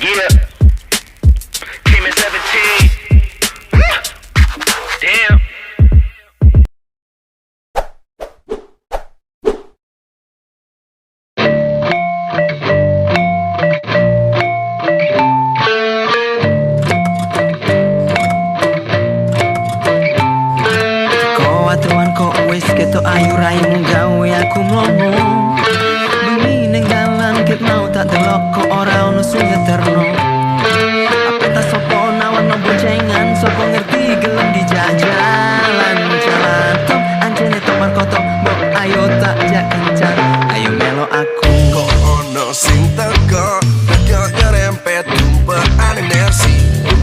Yeah. Came in 17. Damn. Ketok ayu raimu gawe aku mlomo bengi ning dalan ket mau tak delok kok ora ono sing ngeterno apa ta sopo nawarno boncengan sopo ngerti gelem dijajalan jalan top anjene top markoto mbok ayo tak jak kencan ayo melo aku kok ono sing teko nyerempet tumpaan inersi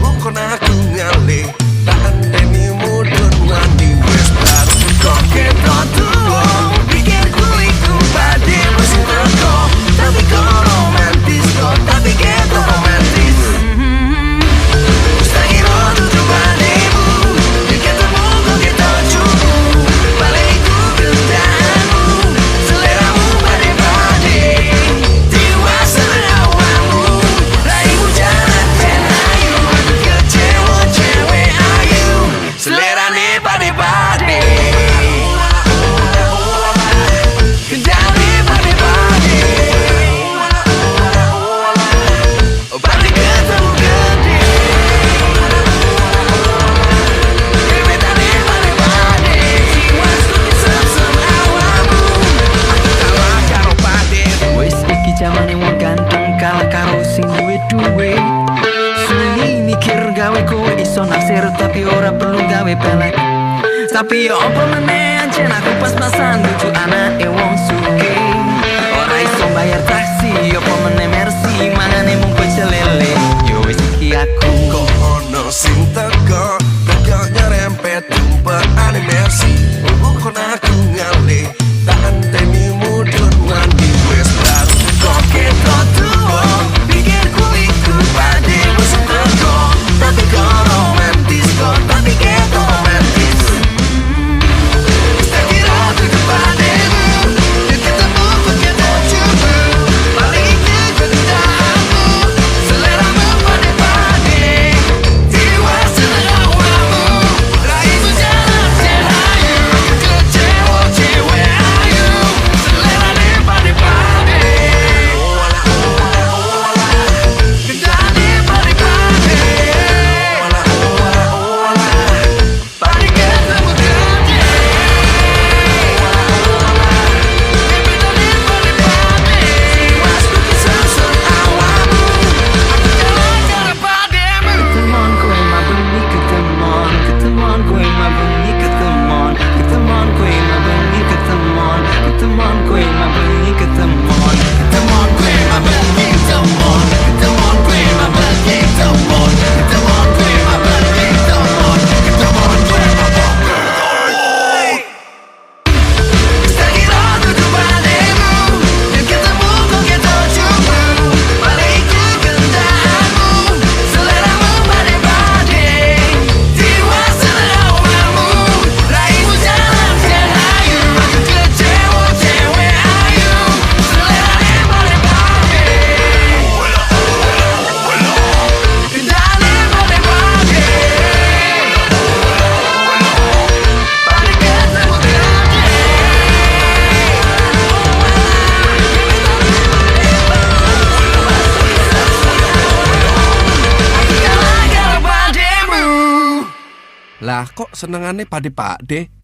kok aku ngalih tak anteni mudun mandi wis baru kok ketok tuwa pikirku iku pade mesin teko tapi kok romantis kok tapi ketok romantis tak kira tutup pademu ketemu kok ketok cukup balik ku gendamu seleramu pade-pade dewasa awamu raimu jalan tenayu kecewa cewek ayu selerane pade-pade jamane wong ganteng kalah karo sing duwe suwi mikir gawe kowe iso naksir tapi ora perlu gawe pelek tapi yo apa meneh ancen aku pas-pasan lucu anake wong suke ora iso bayar taksi apa meneh mercy mangane mung pecel lele yo wis iki aku kok ono sing teko nyerempet tumpaan inersi kok aku ngalih tak anteni mudun mandi wis baru kok ketok tuwa pikirku iku pade mesin teko tapi kok romantis kok tapi ketok romantis tak kira tutup pademu ketemu kok ketok cukup balik ke gendamu seleramu pade-pade dewasa awamu raimu jalan tenayu kecewa cewek ayu selerane pade-pade gendane pade-pade pade ketemu gede gendane pade-pade jiwaku kesusun awamu aku jalan karo pademu ketemon kowe mabengi ketemon ketemon kowe mabengi ketemon ketemon kowe mabengi ketemon ketemon kowe mabengi ketemon ketemon kowe mabengi ketemon ketemon kowe mabengi ketemon ketemon kowe mabengi ketemon ketemon kowe tak kira tutup pademu ketemu kok ketok cukup balik ke gendamu seleramu pade-pade dewasa awamu raimu jalan tenayu kecewa cewek ayu selerane pade-pade gendane pade-pade pade ketemu gede Lah kok senengane pade-pade?